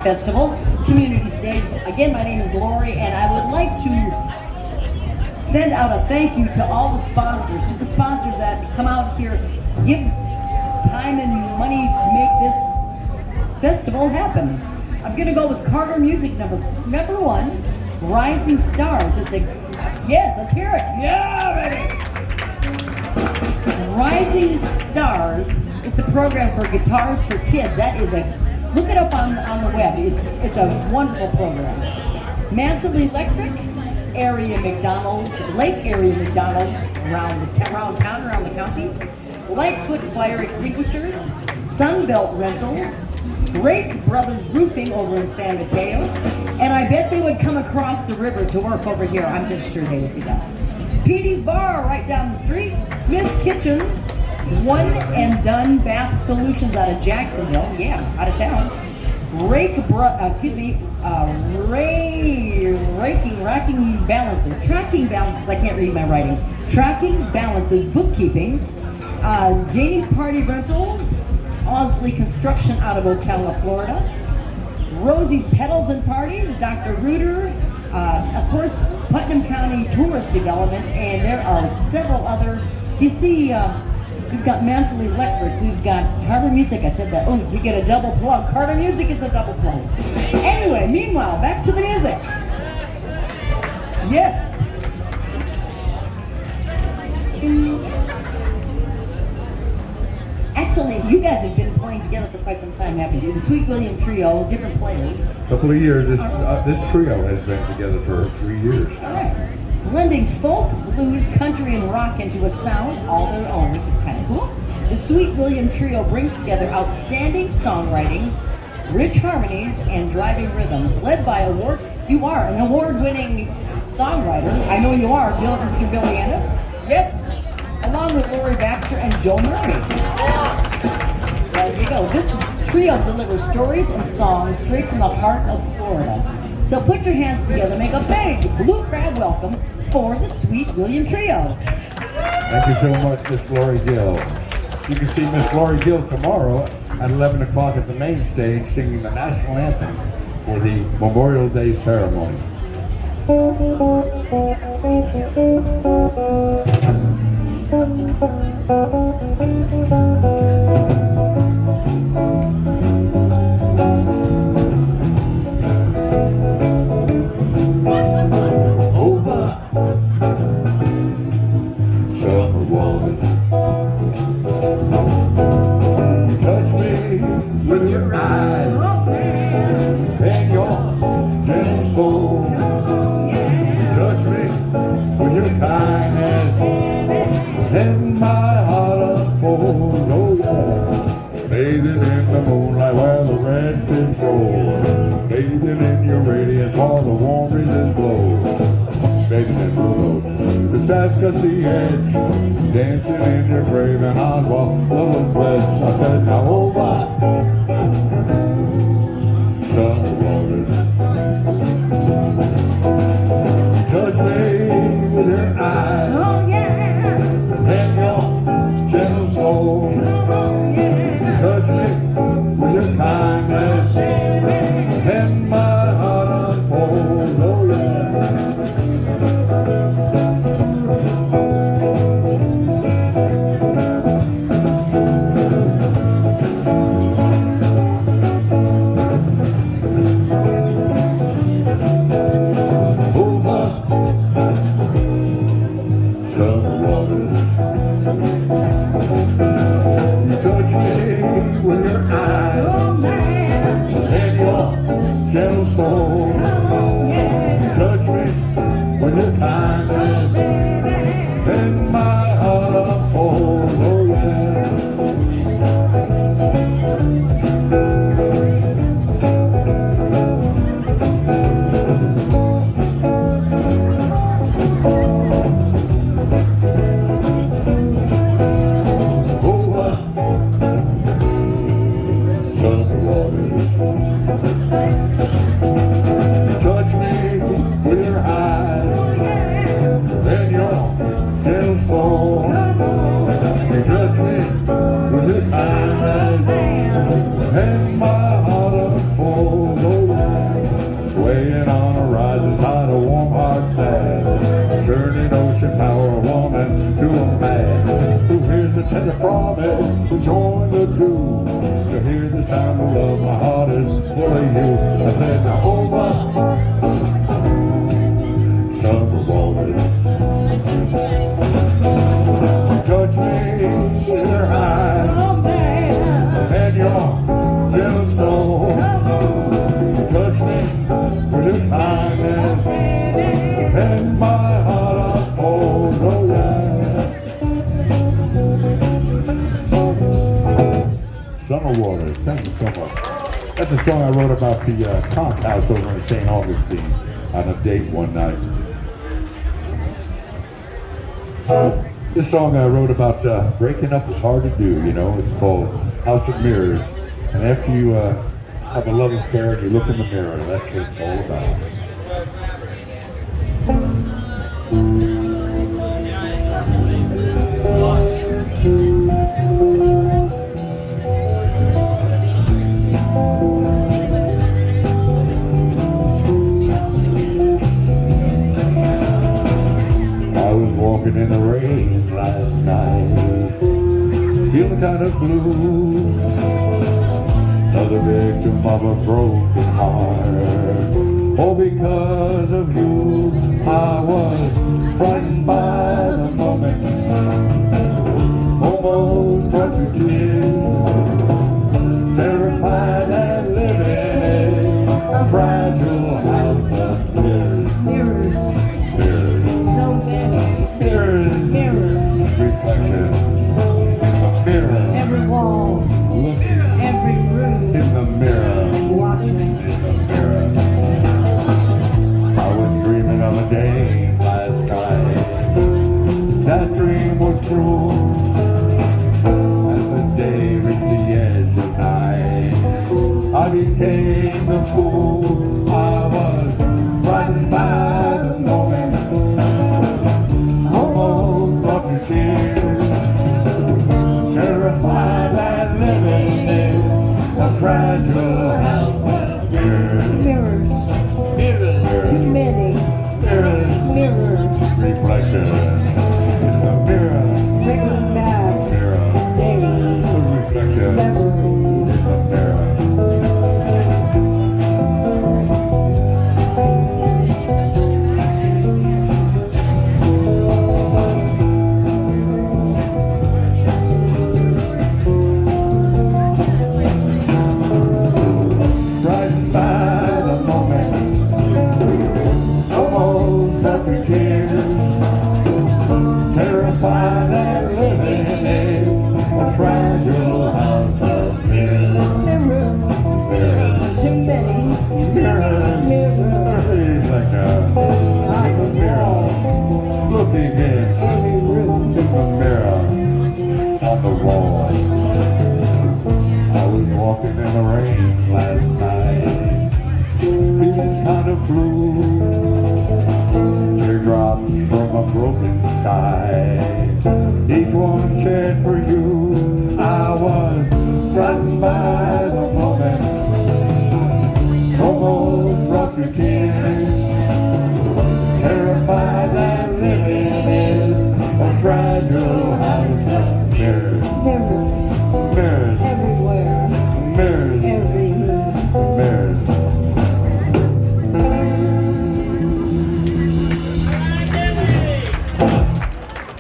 Festival community stage. Again, my name is Lori, and I would like to send out a thank you to all the sponsors, that come out here, give time and money to make this festival happen. I'm gonna go with Carter Music number one, Rising Stars. It's a yes, let's hear it. Yeah, baby. Rising Stars. It's a program for guitars for kids. That is a look it up on the web. It's a wonderful program. Mantle Electric, area McDonald's, Lake area McDonald's around town, around the county. Lightfoot Fire Extinguishers, Sunbelt Rentals, Rake Brothers Roofing over in San Mateo, and I bet they would come across the river to work over here. I'm just sure they would do that. Petey's Bar right down the street, Smith Kitchens, One and Done Bath Solutions out of Jacksonville, out of town. Tracking Balances, I can't read my writing. Tracking Balances Bookkeeping, Janie's Party Rentals, Osley Construction out of Ocala, Florida, Rosie's Pedals and Parties, Dr. Reuter, of course, Putnam County Tourist Development, and there are several other. You see, we've got Mantle Electric, we've got Carter Music, I said that. Oh, we get a double plug. Carter Music is a double plug. Anyway, meanwhile, back to the music. Yes. Actually, you guys have been playing together for quite some time, haven't you? The Sweet William Trio, different players. A couple of years. This trio has been together for 3 years now. All right. Blending folk, blues, country, and rock into a sound all their own, which is kind of cool. The Sweet William Trio brings together outstanding songwriting, rich harmonies, and driving rhythms, led by you are an award-winning songwriter. I know you are, Mr. Billy Ennis. Yes, along with Lori Baxter and Joe Murray. There you go. This trio delivers stories and songs straight from the heart of Florida. So put your hands together, make a big blue crab welcome for the Sweet William Trio. Thank you so much, Miss Lori Gill. You can see Miss Lori Gill tomorrow at 11 o'clock at the main stage singing the national anthem for the Memorial Day ceremony. And my heart unfolds, oh yeah. Bathing in the moonlight where the redfish roll. Bathing in your radiance while the warm breezes blow. Bathing in the roads, the Saskatoon edge. Dancing in your grave and eyes while love was blessed. I said, now hold on, son of waters. Touch me with your eyes. Oh, yeah. And your gentle soul, touch me with your kindness, and my heart unfolds, oh yeah. Gentle soul, touch me with your kindness, and my heart unfolds, oh yeah. Over some waters. turning ocean power a woman to a man who hears the tender promise to join the two. To hear the sound of love, my heart is full of you. I said, now over summer waters, touch me with your eyes and your gentle soul. Touch me with your kindness and my heart unfolds. Oh yeah. Summer waters, thank you so much. That's a song I wrote about the Conch House over in St. Augustine on a date one night. This song I wrote about breaking up is hard to do, you know. It's called House of Mirrors. And after you have a love affair and you look in the mirror, that's what it's all about. I was walking in the rain last night, feeling kind of blue, another victim of a broken heart, all because of you. I was frightened by the moment, almost brought to tears, terrified that living is a fragile house of mirrors. Mirrors, so many mirrors, reflections, mirrors, every wall, looking, every room, in the mirror, watching, in the mirror. I was dreaming of a day last night, that dream was cruel, as the day reached the edge of night, I became the fool. I was frightened by the moment, almost brought to tears, terrified that living is a fragile house of mirrors. Mirrors, too many mirrors, reflections in the mirror, bringing back days, reflections memories in the mirror. Walking in the rain last night, feeling kind of blue, teardrops from a broken sky, each one shed for you. I was frightened by the moment, almost brought to tears, terrified that living is a fragile house of mirrors. Mirrors everywhere. Mirrors. Mirrors.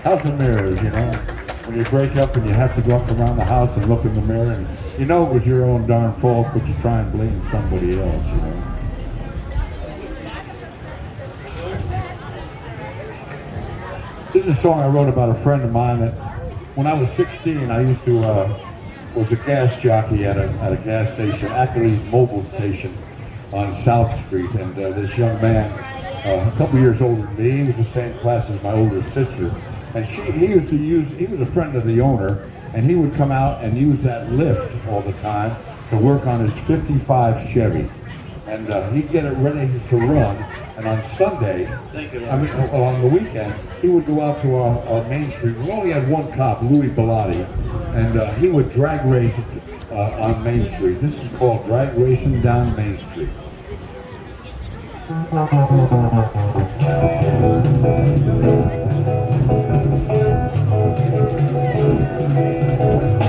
House of mirrors, you know. When you break up and you have to go up around the house and look in the mirror and you know it was your own darn fault, but you try and blame somebody else, you know. This is a song I wrote about a friend of mine that when I was 16, I used to was a gas jockey at a gas station, Ackley's Mobile Station on South Street, and this young man, a couple years older than me, he was the same class as my older sister, and he was a friend of the owner, and he would come out and use that lift all the time to work on his 55 Chevy. And he'd get it ready to run, and on Sunday, on the weekend, he would go out to our Main Street. We only had one cop, Louis Bellotti, and he would drag race on Main Street. This is called Drag Racing Down Main Street.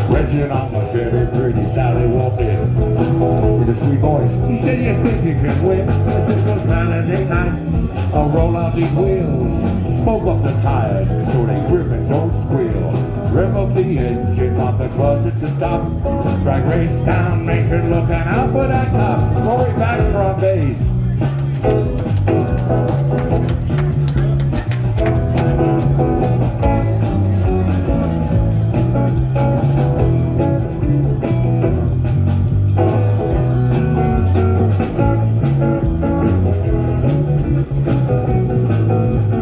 Reggie on my Chevy, pretty Sally walked in with a sweet voice. He said, "You think you can win?" I said, "Well, Saturday night, I'll roll out these wheels, smoke up the tires so they grip and don't squeal. Rev up the engine, pop the clutch at the top, drag race down, make sure looking out for that cop." Rory Baxter on bass.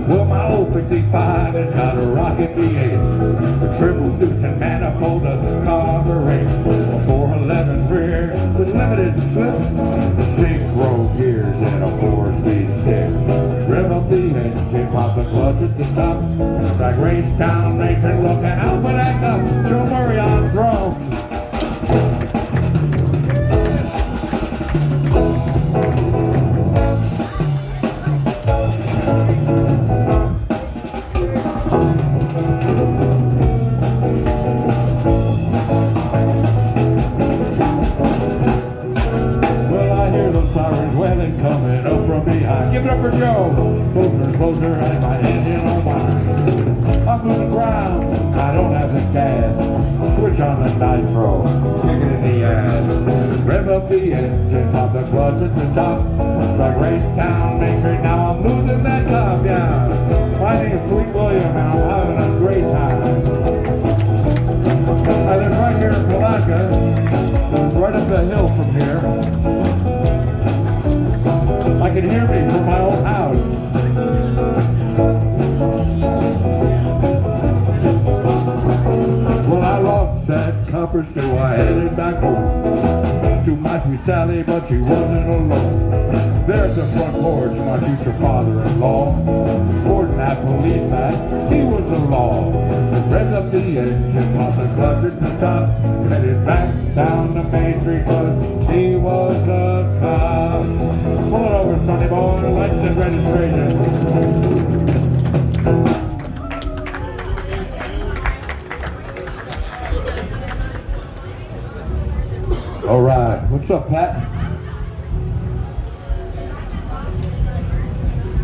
Well, my old 55 has got a rocket V8, a triple deuce and manifold of carburetor, a 411 rear with limited slip, the synchro gears and a 4-speed stick. Rev up the engine, pop the clutch at the top, drag race down, racing, looking out for that cup. Joe Murray on drums. Sirens wailing coming up from behind. Give it up for Joe. Closer and closer and my engine on mine. I'm moving ground, I don't have the gas. Switch on the nitro, kick it in the ass. Rev up the engine, pop the clutch at the top. Drag race down, make sure now I'm losing that top, yeah. My name's Sweet William and I'm having a great time. I live right here in Palatka, right up the hill from here. I can hear me from my own house. Well, I lost that copper, so I headed back home to my sweet Sally, but she wasn't alone. There at the front porch, my future father-in-law, sporting that police badge, he was the law. Revved up the engine, popped the clutch at the top, headed back down the main street, 'cause he was a cop. Pull it over, Sonny boy, license registration. All right, what's up, Pat?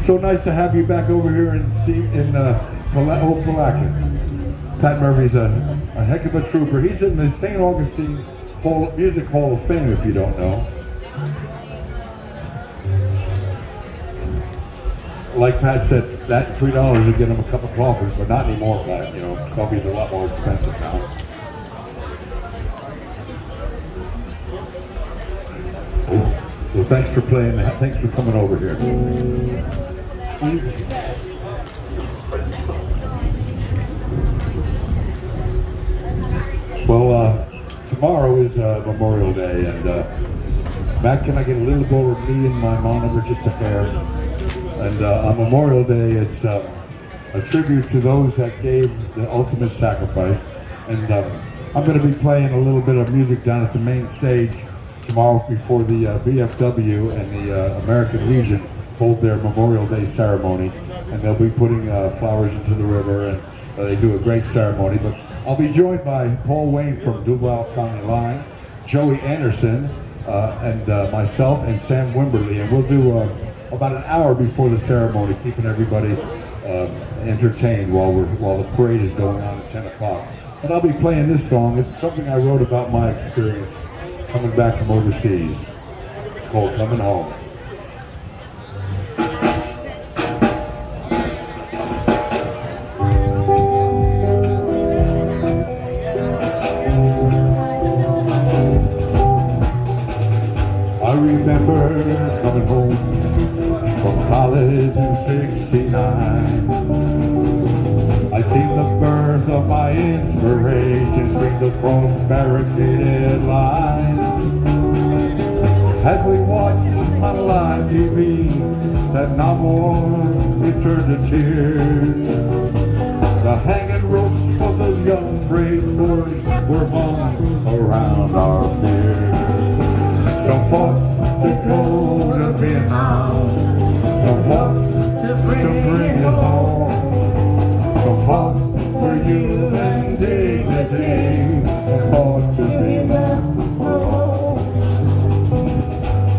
So nice to have you back over here in Old Palatka. Pat Murphy's a heck of a trooper. He's in the St. Augustine Music Hall of Fame, if you don't know. Like Pat said, that $3 would get him a cup of coffee, but not anymore, Pat. You know, coffee's a lot more expensive now. Well, thanks for playing. Thanks for coming over here. Well, tomorrow is Memorial Day, and Matt, can I get a little more of me in my monitor, just a hair? And on Memorial Day, it's a tribute to those that gave the ultimate sacrifice. And I'm going to be playing a little bit of music down at the main stage tomorrow before the VFW and the American Legion hold their Memorial Day ceremony. And they'll be putting flowers into the river, and they do a great ceremony. But I'll be joined by Paul Wayne from Duval County Line, Joey Anderson, and myself, and Sam Wimberly. And we'll do about an hour before the ceremony, keeping everybody entertained while the parade is going on at 10 o'clock. And I'll be playing this song. It's something I wrote about my experience coming back from overseas. It's called Coming Home. I remember coming home from college in '69. I seen the birth of my inspiration swing across barricaded lines. As we watched on live TV, that novel returned to tears. The hanging ropes of those young brave boys were hung around our fears. Some fought to go to Vietnam, some fought to bring it home.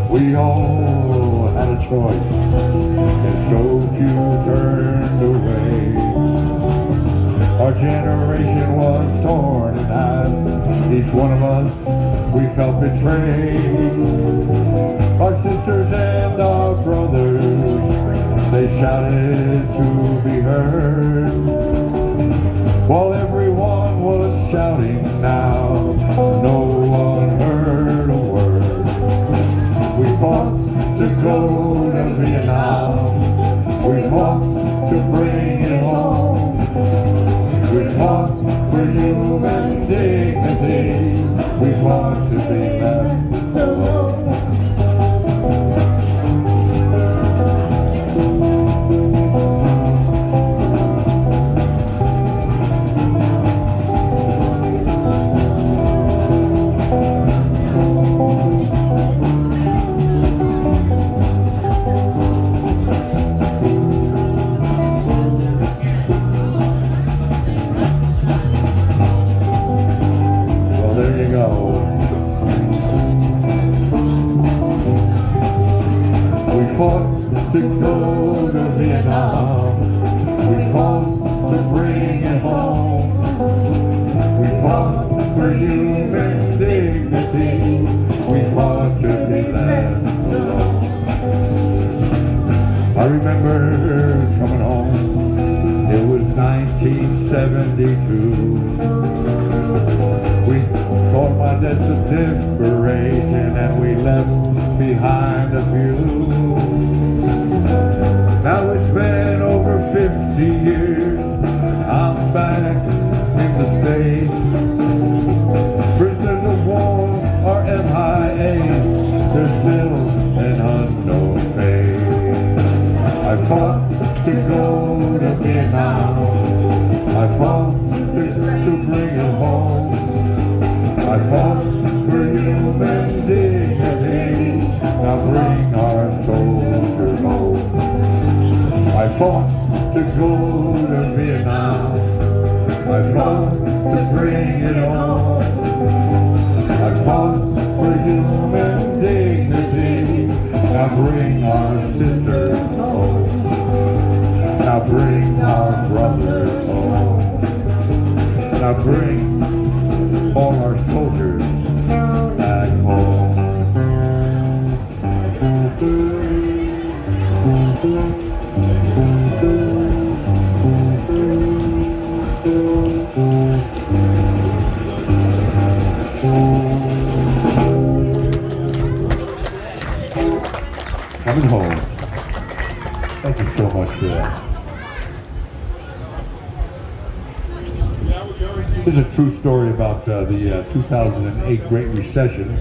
We all had a choice, and so few turned away. Our generation was torn in half. Each one of us, we felt betrayed. Our sisters and our brothers, they shouted to be heard. While everyone was shouting now, no one heard a word. We fought to go to Vietnam. We fought to bring it home. We fought for human dignity. We fought to be left alone. To go to Vietnam, we fought to bring it home. We fought for human dignity. We fought to be left alone. I remember coming home. It was 1972. We fought my debts of desperation, and we left behind a few. Now it's been over 50 years, I'm back in the States. Prisoners of war are MIAs, they're still an unknown fate. I fought to go to Vietnam, I fought to bring it home. I fought for human dignity, now bring our soldiers home. I fought to go to Vietnam. I fought to bring it home. I fought for human dignity. Now bring our sisters home. Now bring our brothers home. Now bring all our soldiers back home. Coming home. Thank you so much for that. This is a true story about the 2008 Great Recession,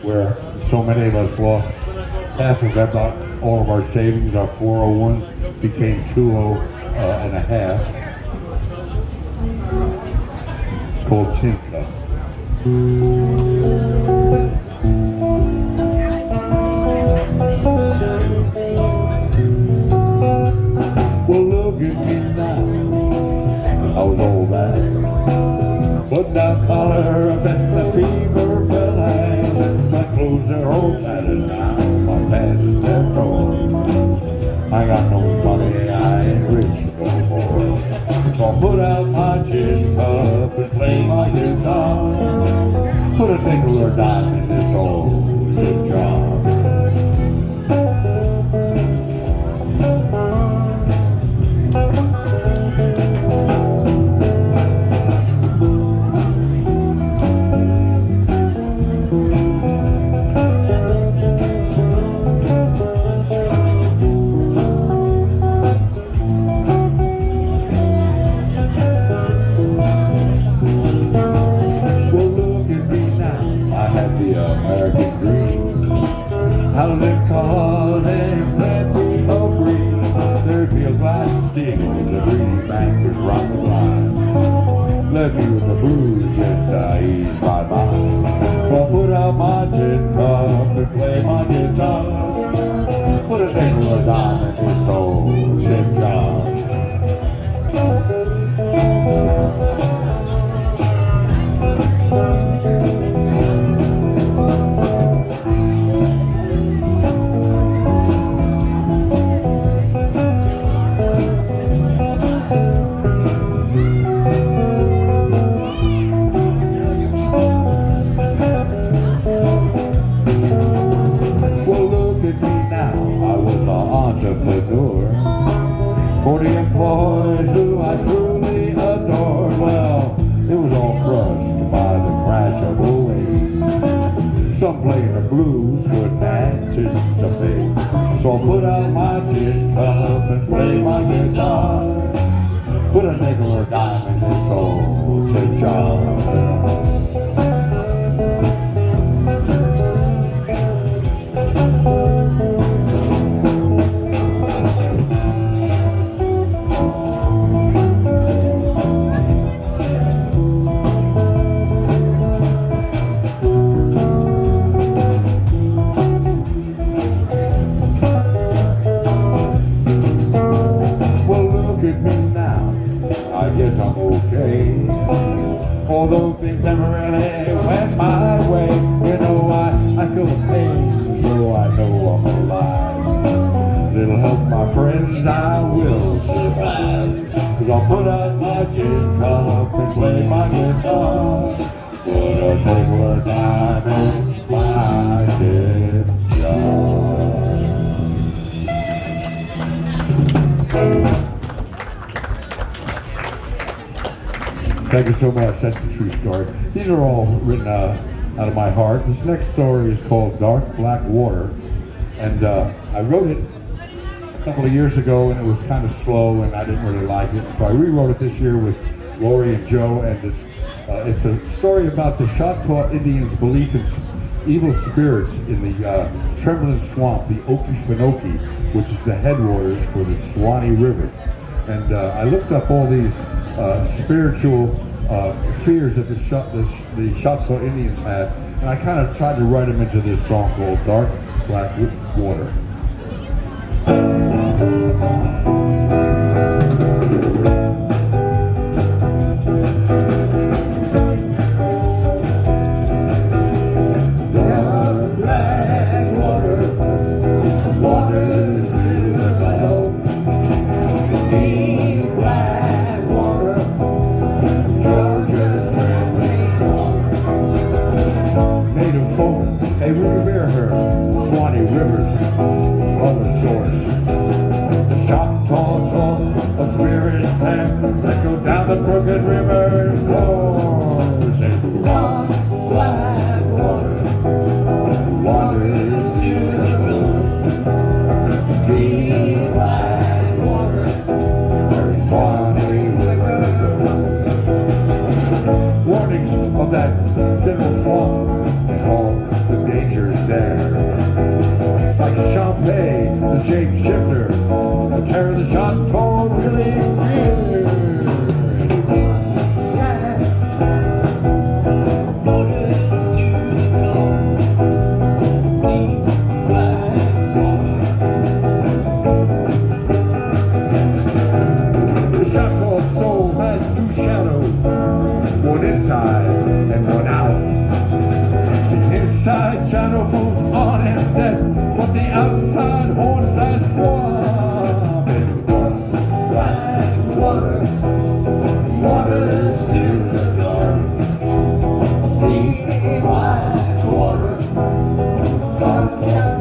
where so many of us lost half of about all of our savings. Our 401s became 2.5. It's called Tin Cup. Well, look at me now, I was all that, but now collar, I bet my fever fell high. My clothes are all tattered now, my pants are torn. I got no money, I ain't rich no more. So I put out my tin cup and play my guitar. Put a nickel or dime in this old tin jar. Housing cars and plenty of green. There'd be a glass steamer, the greedy bankers rock the line. Let me with the blues just to ease my mind. So I put out my tin cup and play my guitar. Put a nickel or dime in this old tin jar. for the employees who I truly adored. Well, it was all crushed by the crash of a wave. Some playing the blues couldn't anticipate, so I put out my tin cup and play my guitar. Put a nickel or dime in this old tin jar. I'm okay, although things never really went my way. You know, I feel the pain, so I know I'm alive. Little help, my friends, I will survive. Cause I'll put out my tin cup and play my guitar. Put a nickel or dime in my tin jar. Thank you so much. That's the true story. These are all written out of my heart. This next story is called Dark Black Water. And I wrote it a couple of years ago, and it was kind of slow, and I didn't really like it. So I rewrote it this year with Lori and Joe, and it's a story about the Choctaw Indians' belief in evil spirits in the Trembling Swamp, the Okefenokee, which is the headwaters for the Suwannee River. And I looked up all these spiritual fears that the Choctaw Indians had, and I kind of tried to write them into this song called Dark Black Water. Hey, we revere her, Suwannee River's mother source. The Choctaw talk of spirits and that go down the crooked river's course. And dark black water, water is beautiful. Deep black water, very Suwannee River goes. Warnings of that gentle swamp and all the dangers there. Like Champagne, the shapeshifter, the terror the Choctaw really fear. The Choctaw soul has two shadows, one inside and one out. Inside shadow pulls on his death, but the outside haunts that swamp. And black water, water to the dark. Deep black water, dark and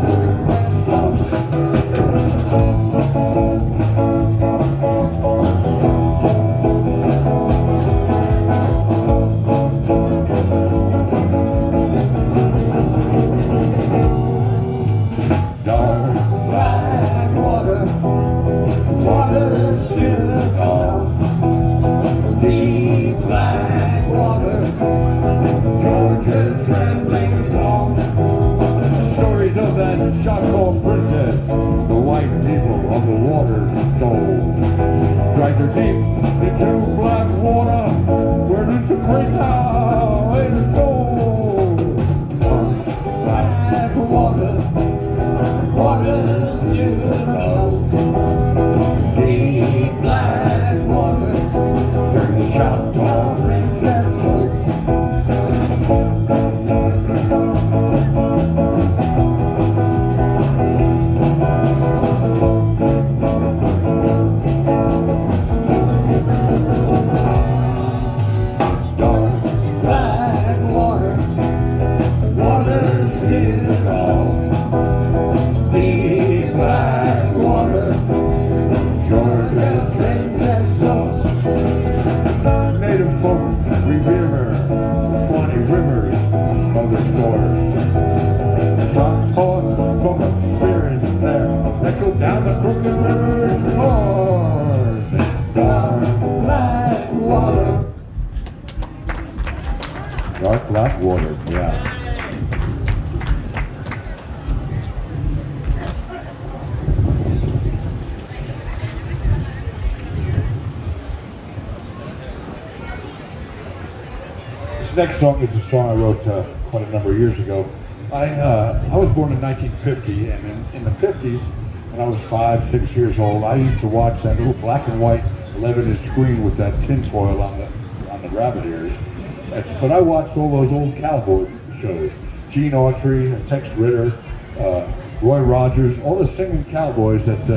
Choctaw princess, the white people of the waters stole. Dragged her deep into black water, where there's a great tower in her soul. Black water, water's beautiful. Deep black water, where the Choctaw princess floats. Deep black water. down the crooked river's course, dark black water. Dark black water, yeah. This next song is a song I wrote quite a number of years ago. I was born in 1950, and in the 50s, when I was 5, 6 years old, I used to watch that little black and white 11-inch screen with that tinfoil on the rabbit ears. But I watched all those old cowboy shows: Gene Autry, Tex Ritter, Roy Rogers, all the singing cowboys that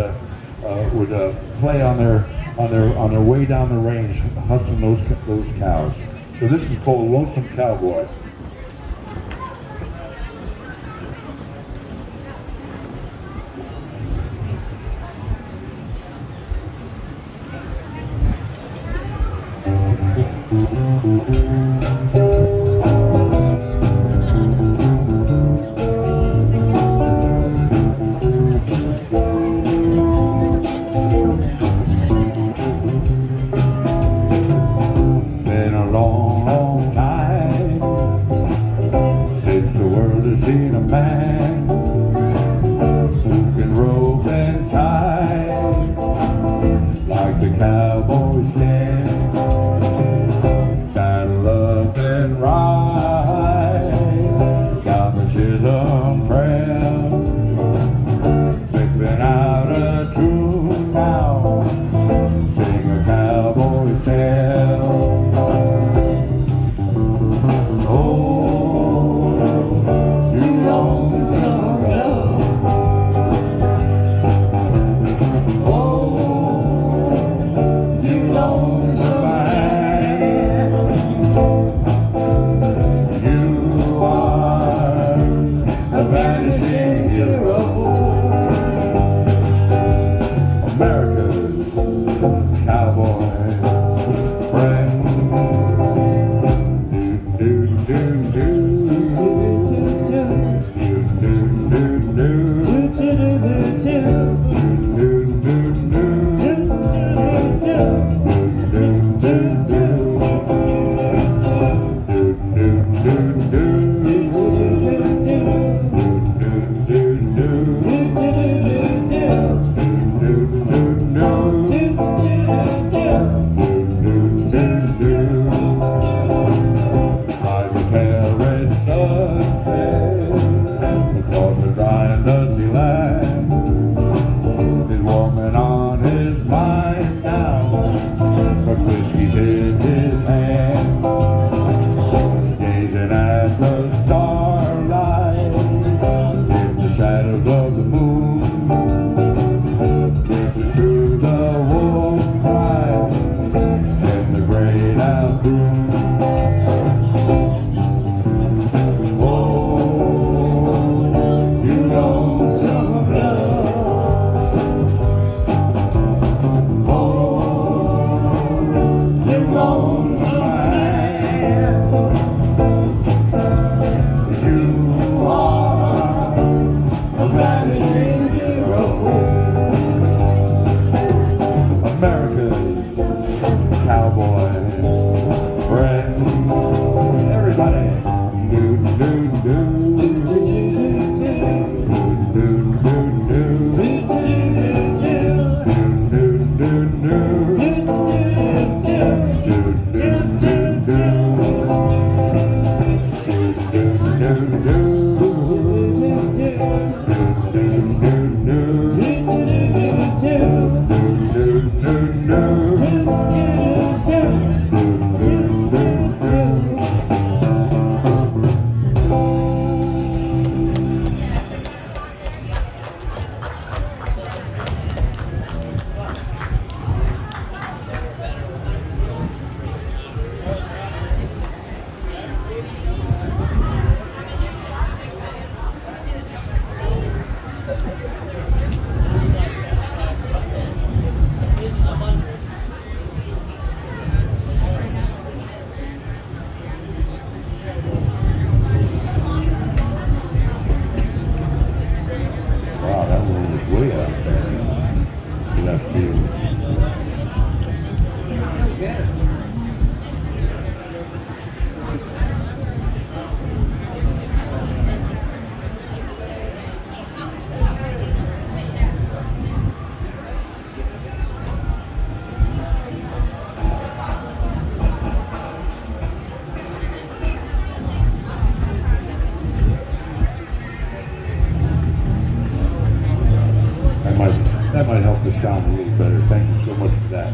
would play on their way down the range, hustling those cows. So this is called Lonesome Cowboy. Been a long, long time since the world has seen a man who can rope and tie like the cowboys can. Saddle up and ride down the Chisholm Trail, sipping out a tune now, sing a cowboy's tale. way out there. Left field. That might help the sound a little better. Thank you so much for that.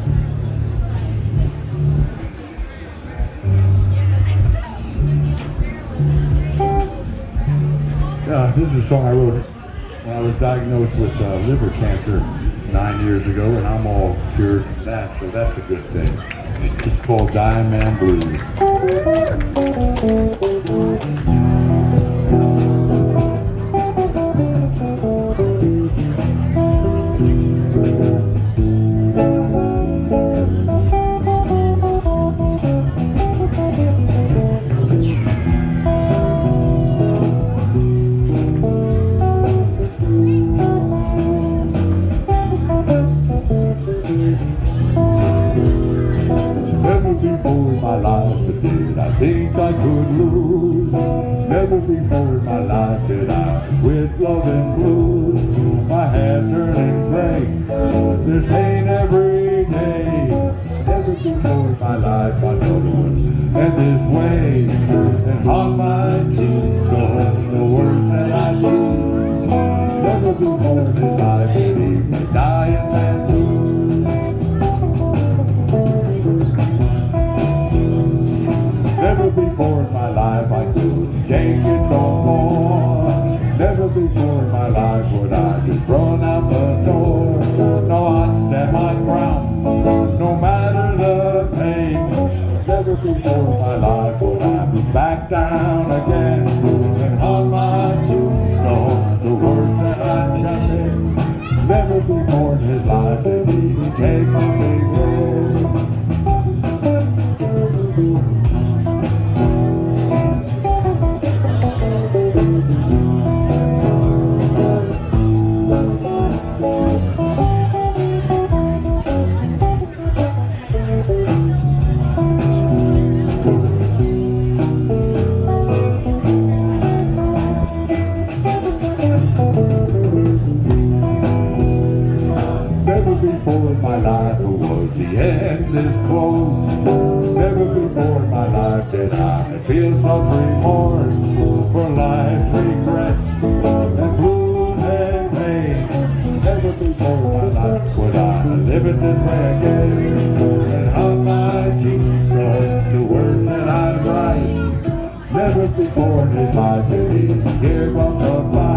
This is a song I wrote when I was diagnosed with liver cancer 9 years ago, and I'm all cured from that, so that's a good thing. It's called Dying Man Blues. I think I could lose. Never before in my life did I quit loving blues. My hair's turning gray, there's pain every day. Never before in my life I thought it would end this way. And on my cheeks are the words that I choose. Never before in this life did he dying man blues. Never before in my life I could change it no more. Never before in my life would I just run out the door. No, I stand my ground, no matter the pain. Never before in my life would I be back down again. And on my tombstone, the words that I chanted. Never before in his life did he take my big road. Before in my life was the end this close. Never before in my life did I feel such remorse for life's regrets and blues and pain. Never before in my life would I live it this way again. And on my cheeks are the words that I write. Never before in his life did he give up the fight.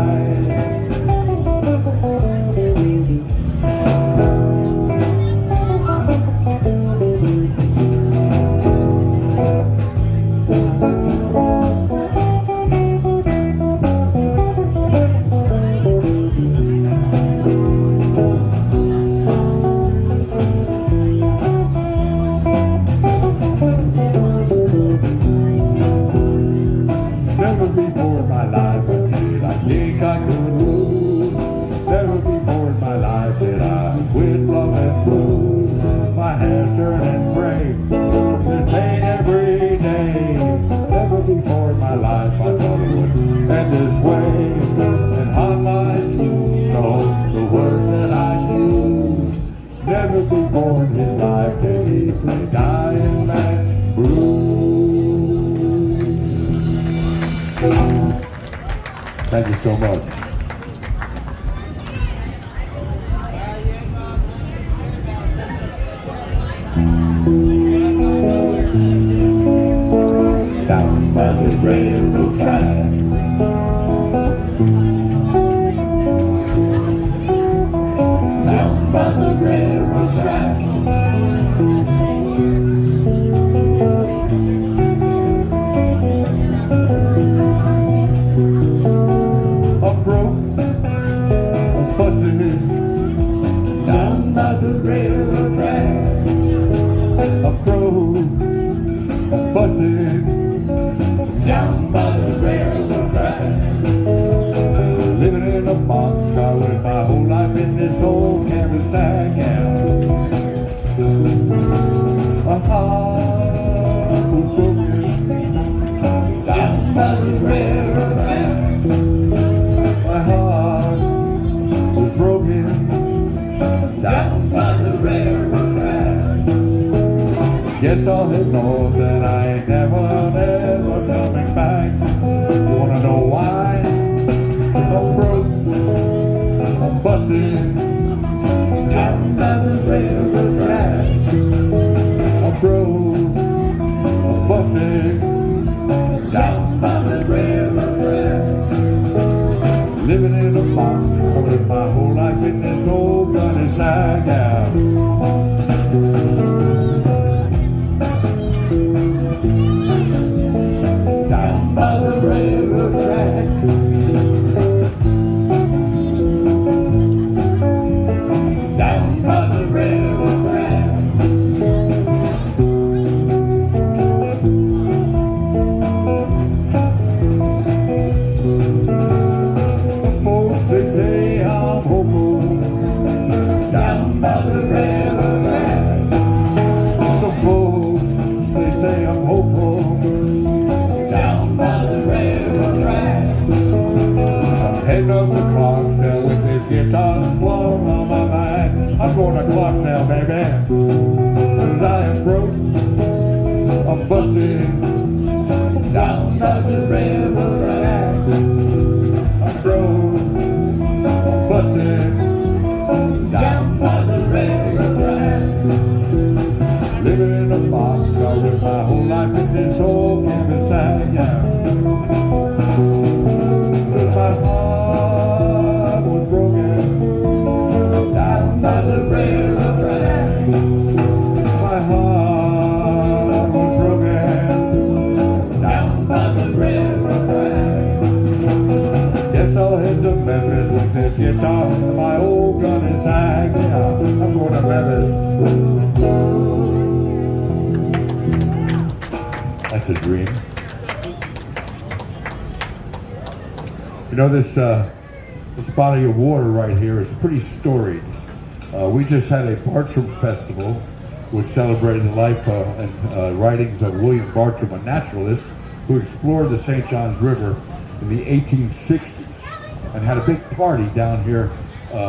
Never before in my life did I think I could lose. Never before in my life did I quit loving blues. My hair's turning gray, there's pain every day. Never before in my life I thought it would end this way. And on my tombstone, the words that I choose. Never before in his life did he play Dying Man Blues. Thank you so much. Down by the railroad track, down by the railroad track. Down by the railroad track, a broke, busted, down by the life in this old canvas sack, yeah. My heart was broken down by the railroad track. My heart was broken down by the railroad track. Guess I'll head north and I ain't never, never coming back. Wanna know why? I'm broke, I'm busting down by the railroad track. I'm broke, I'm busting down by the railroad track. Living in a box, living my whole life in this old gunny sack, yeah. Down by the railroad track. Down by the railroad track. Some folks they say I'm hopeful. Down by the railroad track. Some folks they say I'm hopeful. Down by the railroad track. I'm heading up the Clarksdale with this guitar slung on my mind. I'm going to Clarksdale, baby, 'cause I am broke. I'm busting down by the railroad track. I'm broke. I'm busting down by the railroad track. Living in a boxcar with my whole life in this old canvas sack, yeah. My heart was broken down by the railroad track. My heart was broken down by the railroad track. Guess I'll head to Memphis with this guitar and my old gunny sack, yeah. I'm going to Memphis. That's a dream. You know, this body of water right here is pretty storied. We just had a Bartram Festival, which celebrated the life and writings of William Bartram, a naturalist who explored the St. Johns River in the 1860s and had a big party down here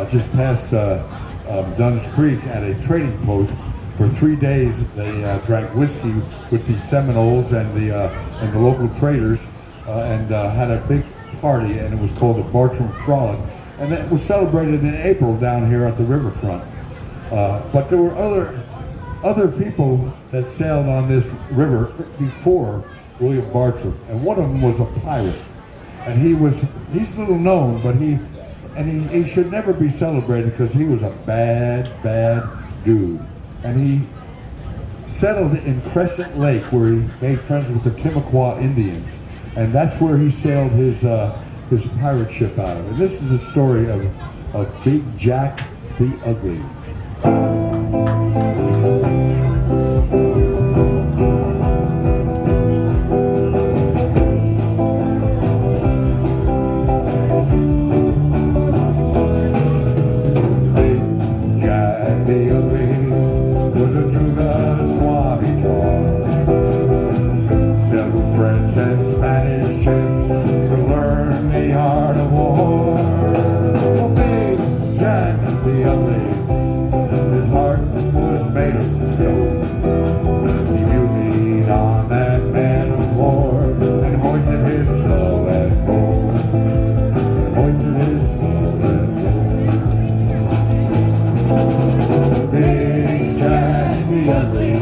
just past Dunn's Creek at a trading post. For 3 days, they drank whiskey with the Seminoles and the local traders and had a big party, and it was called the Bartram Frolic, and it was celebrated in April down here at the riverfront. But there were other people that sailed on this river before William Bartram, and one of them was a pirate, and he's little known, but he should never be celebrated because he was a bad dude, and he settled in Crescent Lake where he made friends with the Timucua Indians. And that's where he sailed his pirate ship out of. And this is a story of Big Jack the Ugly. Big Jack the Ugly was a true Swami draw. Sailed with French and Spanish ships to learn the art of war. Oh, Big Jack the Ugly, his heart was made of stone. He mutinied on that man of war and hoisted his skull at home. Hoisted his skull at home. Big Jack the Ugly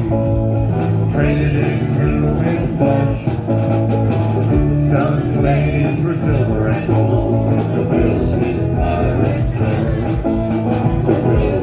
traded in human flesh, selling slaves for silver and gold to fill his pirate chest. To fill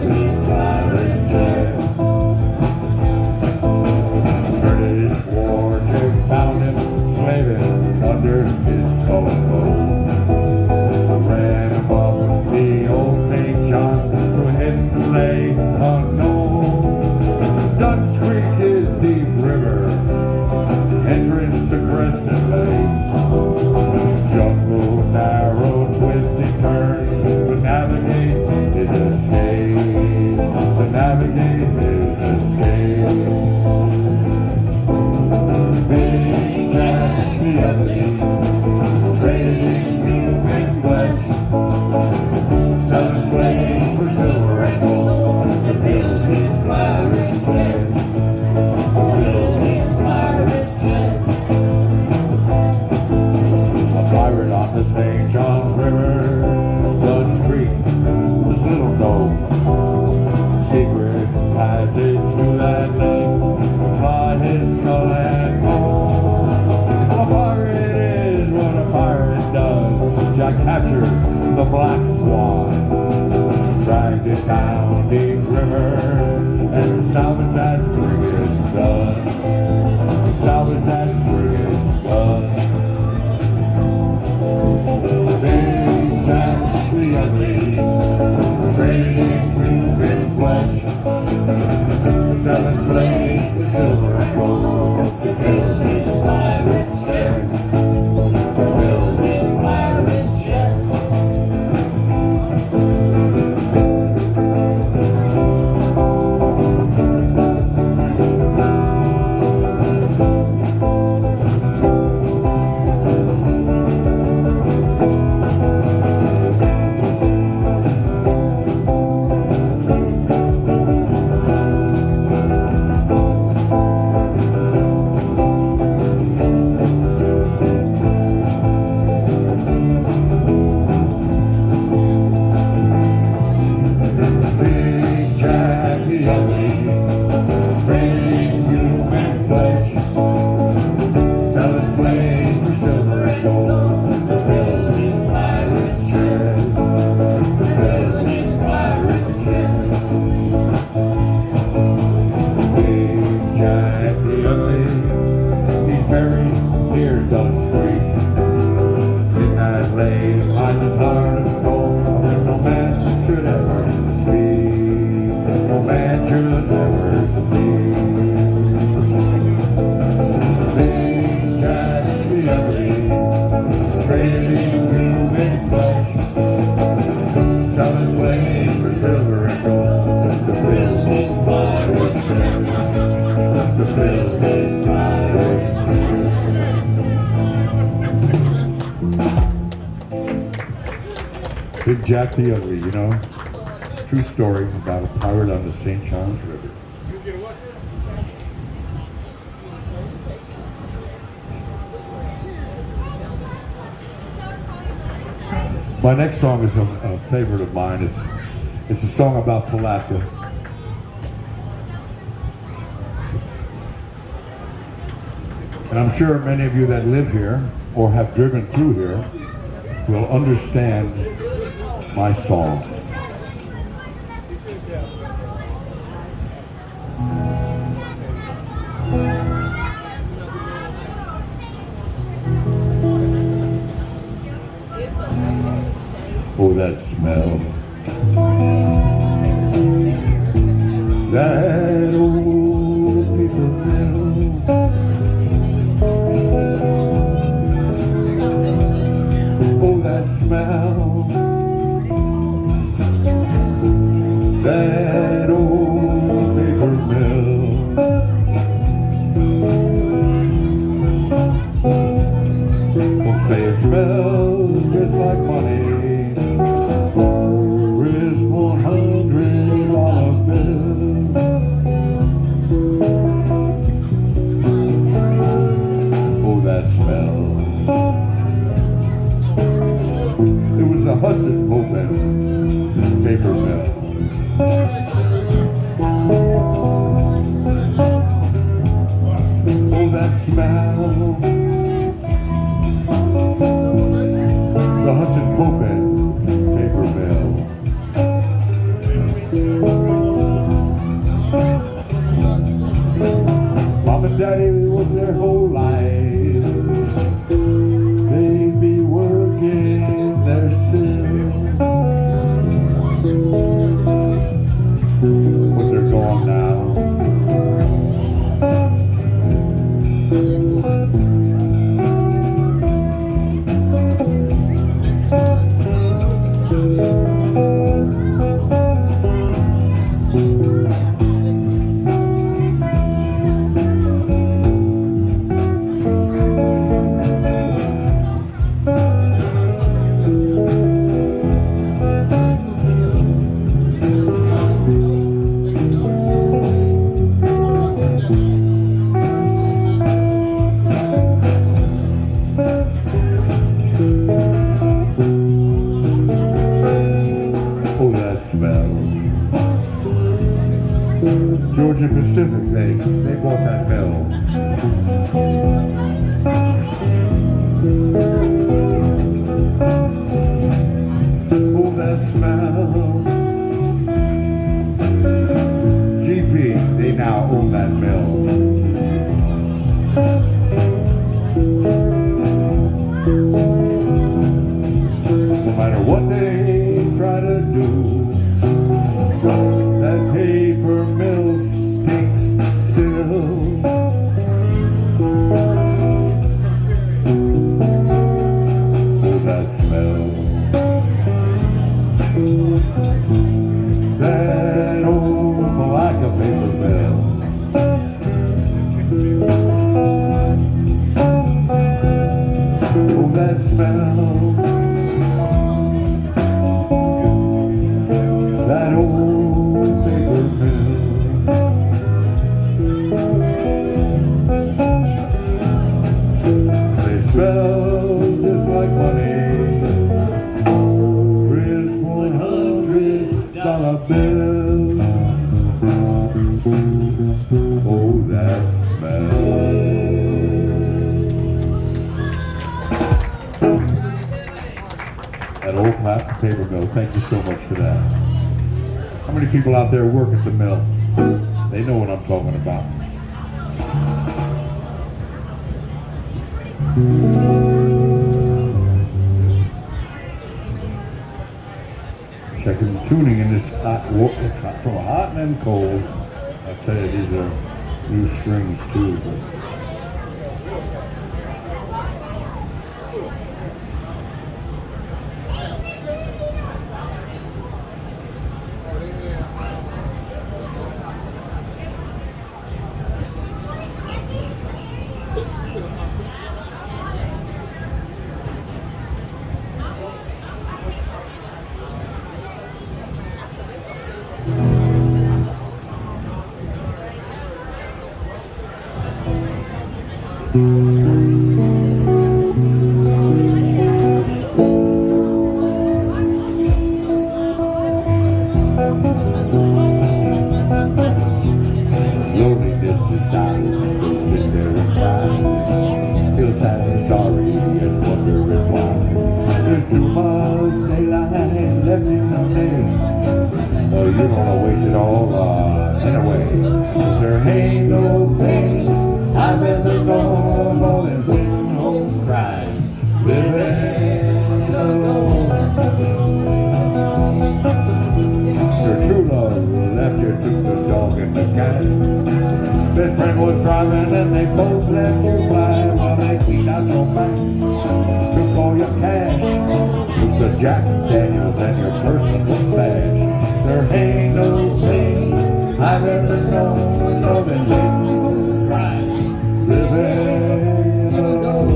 navigate his escape. Big Jack the Ugly, traded in human flesh, selling slaves for silver and gold to fill his pirate chest. Fill his pirate chest. A pirate on the St. John's River, Dutch Creek, this little dome. Secret passage to that lake, fly his skull and bone. A pirate is what a pirate does. Jack captured the black swan, dragged it down deep river, and salvaged that frigate's gun. Salvaged that frigate's gun. Big Jack the Ugly, traded in human flesh, selling slaves for silver and gold to fill his pirate's chest. To fill his pirate's chest. Big Jack the Ugly, you know, true story about a pirate on the St. John's River. My next song is a favorite of mine. It's a song about Palatka. And I'm sure many of you that live here or have driven through here will understand my song. Oh, that smell. That old paper mill. Oh, that smell. That old paper mill. Some say it smells just like money. Where's $100 bill? Oh, that smell. It was the Hudson Open paper mill. Oh, that smell. The Hudson Open paper mill. Mom and Daddy worked their whole life. They'd be working there still. But they're gone now. smell. Georgia Pacific, they bought that mill. Oh, that smell. GP, they now own that mill. No matter what they try to do, that paper mill stinks still. Oh, that smell. That old Malacca paper mill. Oh, that smell. That old paper mill. They smell just like money. Crisp $100 bill. Oh, that smell. That old paper mill. Thank you so much for that. How many people out there work at the mill? They know what I'm talking about. Checking tuning in this hot, it's hot, so hot and cold. I'll tell you, these are new strings too. But loneliness is dying. They sit there and cry. Feel sad and sorry and wondering why. There's too much daylight left in the day. Well, you're gonna waste it all anyway. 'Cause there ain't no pain I'd rather know more than sitting home crying, living alone. Your true love left you, took the dog and the cat. Best friend was driving and they both left you fly while they cleaned out your back, took all your cash, took the Jack Daniels and your personal stash. There ain't no pain I'd rather know more than sitting home crying, living alone.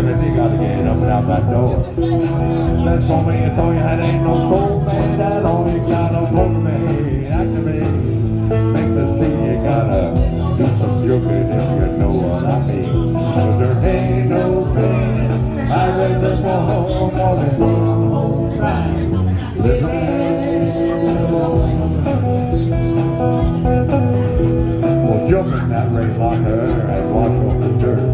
You gotta get up and out that door. That's all me you thought you had, ain't no soul, man. That all you gotta work me, activate, make the scene. You gotta do some joking if you know what I mean. 'Cause there ain't no pain I'd rather know more than going home crying, living alone. Well, jump in that rain locker and wash off the dirt.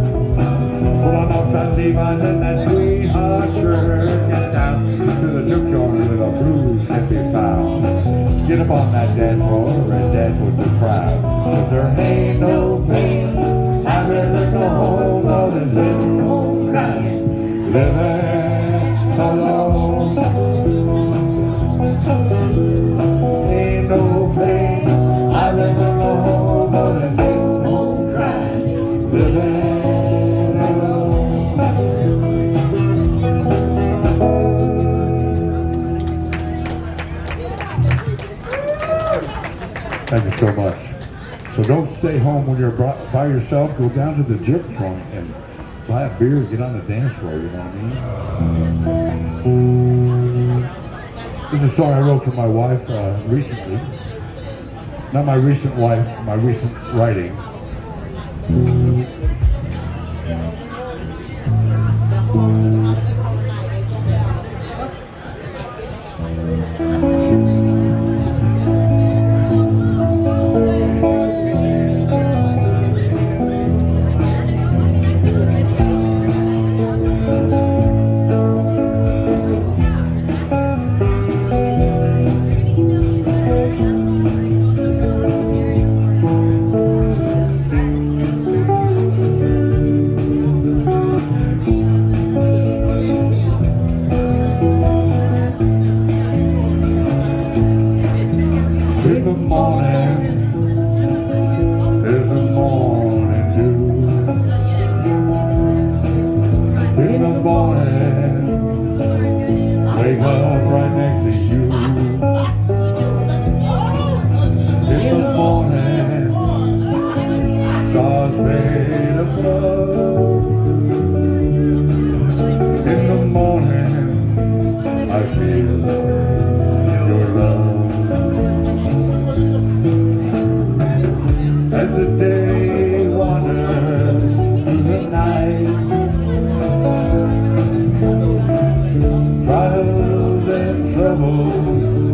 Pull on up that Levi's and that sweetheart shirt. Get down to the junkyard where the blues can be found. Get up on that dance floor and dance with the crowd. 'Cause there ain't no pain I'd rather go home more than sitting home crying, living alone. Ain't no pain I'd rather go home more than sitting home crying, living. Thank you so much. So don't stay home when you're by yourself. Go down to the gyp joint and buy a beer and get on the dance floor, you know what I mean? This is a song I wrote for my wife recently. Not my recent wife, my recent writing. In the morning, there's a morning dew. In the morning, wake up right next to you. In the morning, stars fade above. In the morning, I feel your love. As the day wanders through the night, trials and troubles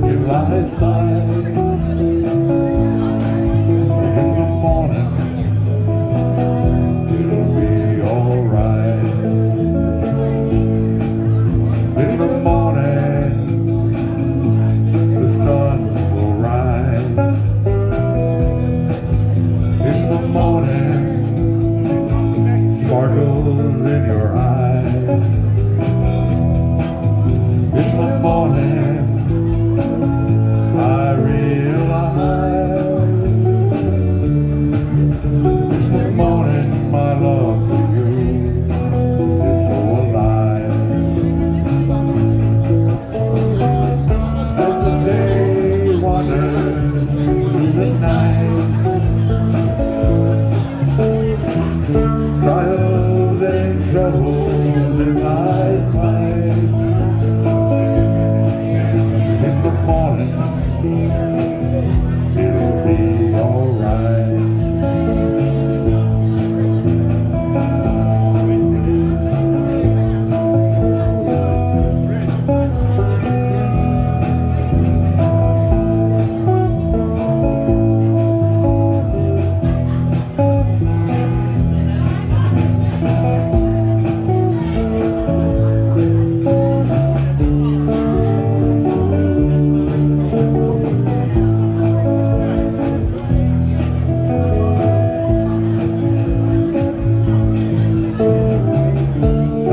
in life's fight. In the morning, it'll be alright. In the morning, the sun will rise. In the morning, sparkles in your eyes. In the morning, I realize. In the morning, my love for you is so alive. As the day wanders through the night, trials and troubles in life's fight. In the morning, it'll be alright.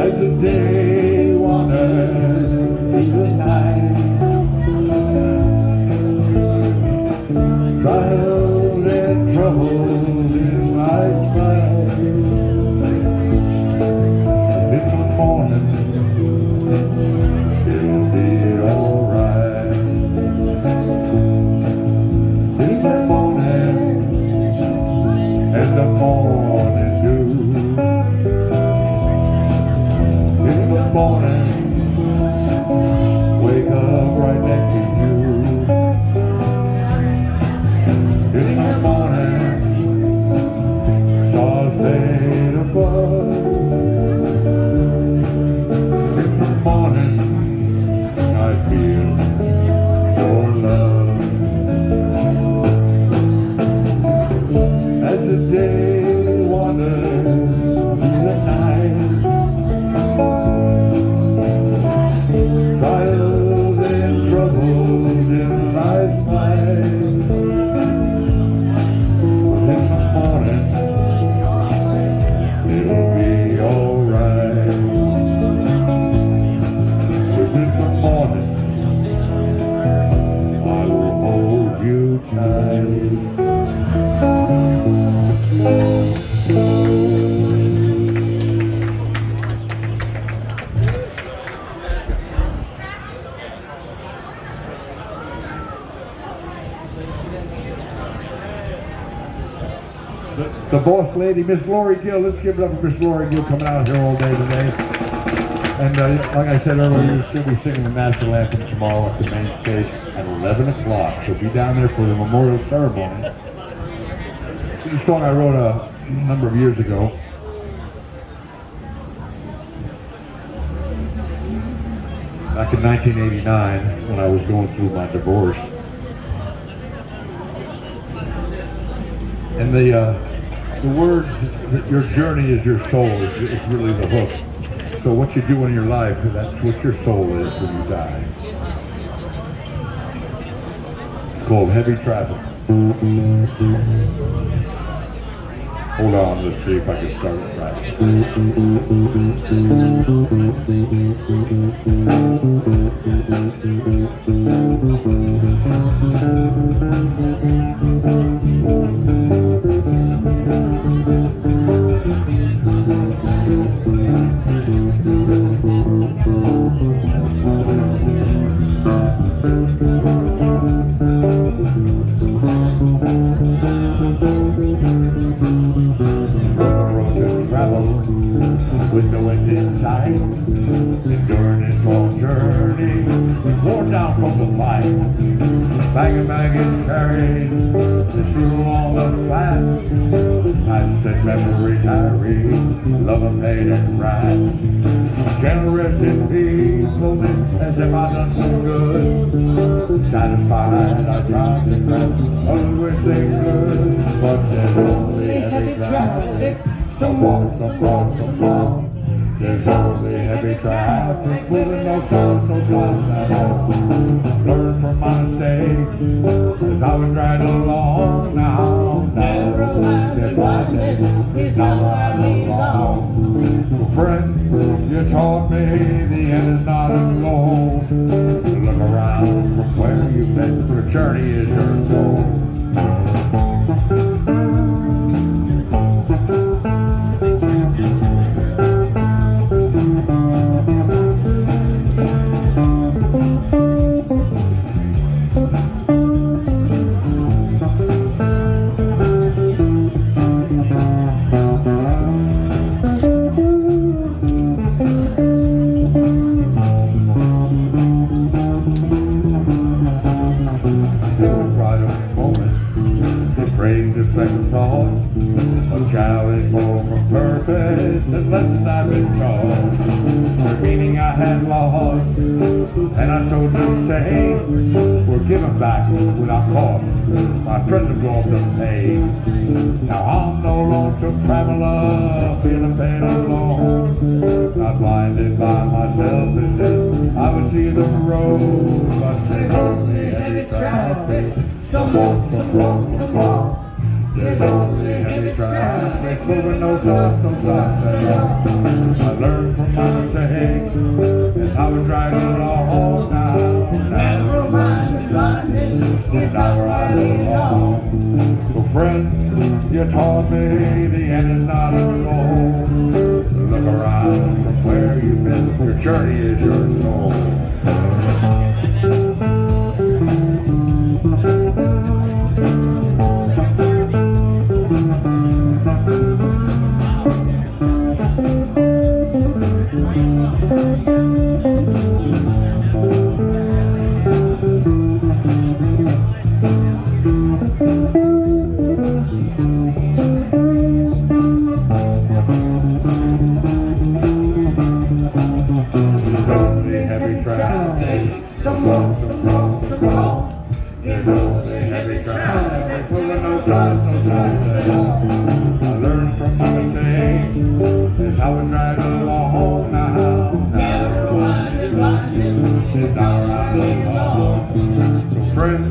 As the day wanders through the night, trials and troubles in life's fight. In the morning, it'll be alright. In the morning, and the morning dew. In the morning, wake up right next to you. In the morning, stars fade above. In the morning, I feel your love. As the day wanders through the night, trials and troubles in life's fight. In the morning, it'll be alright. 'Cause in the morning, I will hold you tight. the boss lady, Miss Lori Gill. Let's give it up for Miss Lori Gill coming out here all day today. And like I said earlier, she'll be singing the national anthem tomorrow at the main stage at 11 o'clock. So be down there for the memorial ceremony. This is a song I wrote a number of years ago. Back in 1989, when I was going through my divorce. And the words, your journey is your soul, is really the hook. So what you do in your life, that's what your soul is when you die. It's called Heavy Traffic. Hold on, let's see if I can start it right. With no end in sight, enduring this long journey, worn down from the fight. Bag and baggage carried, the fuel on the flat. Past and memories I read, love a paid and right. Gentle rest in peace, floating as if I done some good. Satisfied, I tried to grab others wish they could, but there's only heavy traffic. Some walk, some walk, some walk. There's only heavy traffic, moving no sounds, no sounds at all. Learn from my mistakes as I was dragged along. Now, never mind the blindness is not where I belong. Well, friend, you taught me the end is not alone. Look around from where you've been, your journey is your goal. Second thought, a challenge more from purpose and lessons I've been taught. The meaning I had lost, and I showed no stay. Were given back without cost. My friends have gone to pay. Now I'm no lonesome traveler, feeling pain alone. Not blinded by my selfishness, I would see the road, but there's only heavy traffic. Some walk, some walk, some walk. There's only heavy traffic, moving no stops, no stops at all. I learned from my mistakes as I was driving along. Now, never mind the blindness is not where I belong. So friend, you taught me the end is not alone. Look around from where you've been, your journey is your soul. Some walk, some walk, some walk. There's only heavy traffic, moving no sides, no sides at all. I learned from my mistakes as I was driving along. Now, never mind the blindness is not where I belong. So friend,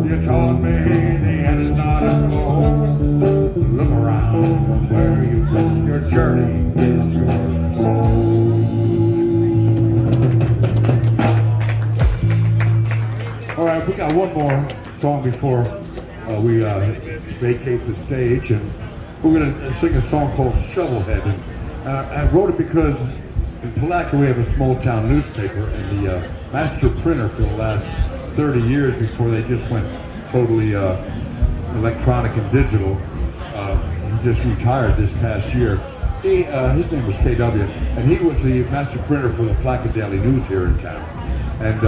you taught me the end is not a goal. Look around from where you've been, your journey is your soul. All right, we got one more song before we vacate the stage, and we're going to sing a song called Shovelhead. And I wrote it because in Palatka we have a small town newspaper, and the master printer for the last 30 years before they just went totally electronic and digital just retired this past year. His name was KW, and he was the master printer for the Plaquemine Daily News here in town. And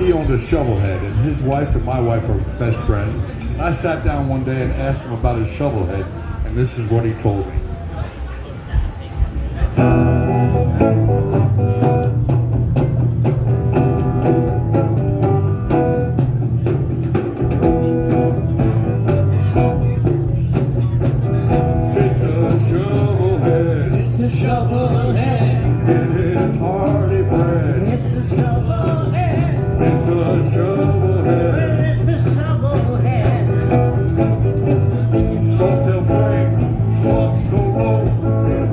he owned a shovelhead, and his wife and my wife are best friends. And I sat down one day and asked him about his shovelhead, and this is what he told me. It's a shovelhead. It is hardly bread. It's a shovelhead. It's a shovelhead. It's a shovelhead. Soft-tail frame, slung so low,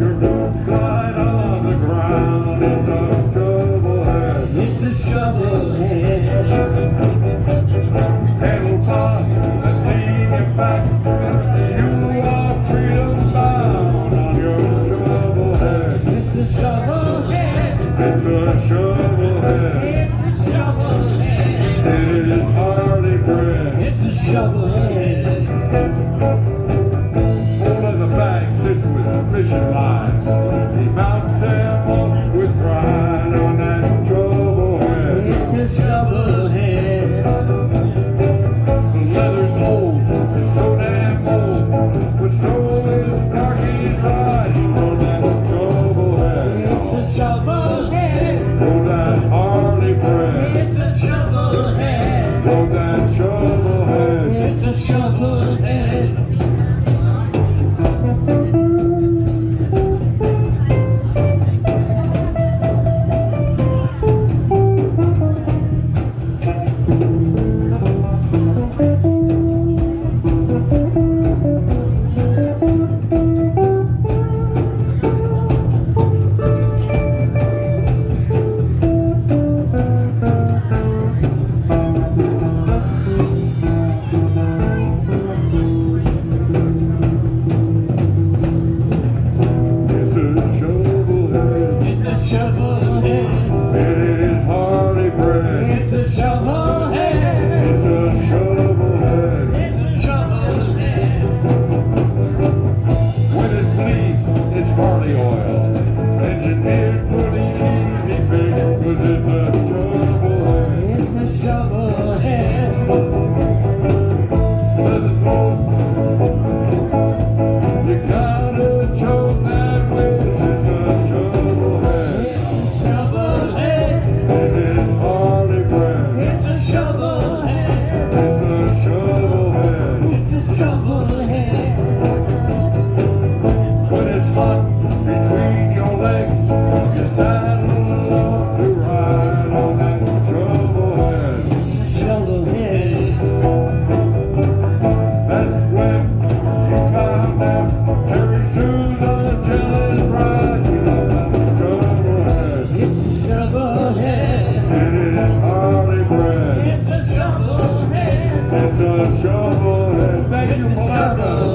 your boots glide on the ground. It's a shovelhead. It's a shovelhead. Handlebars that lean you back. You are freedom bound on your shovelhead. It's a shovelhead. It's a shovelhead. It's a shovelhead. It is hardly bread. It's a shovelhead. Old leather bag sits with fishing line. He mounts them up with pride on that shovelhead. It's a shovelhead. The leather's old, it's so damn old, but so is Starkey's riding on that shovelhead. It's a shovelhead. Oh, that hardly bread. It's a shovelhead. Oh, that shovelhead. It's a shovelhead. It's a shovelhead. It's a shovelhead. It is hardly bread. It's a shovelhead. It's a shovelhead. It's a shovelhead. When it bleeds, it's barley oil. Engineered for the easy fix, 'cause it's a shovelhead. It's a shovelhead. Leather boat, you gotta choke that whiz. It's a shovelhead. It's a shovelhead. It is hardly bread. It's a shovelhead. It's a shovelhead. It's a shovelhead. When it's hot between your legs, you saddle up to ride on that shovelhead. It's a shovelhead. That's when you found out Terry Sue's a jealous bride. You know that shovelhead. It's a shovelhead. It is hardly bread. It's a shovelhead. It's a shovelhead. Thank It's you, a Malacca.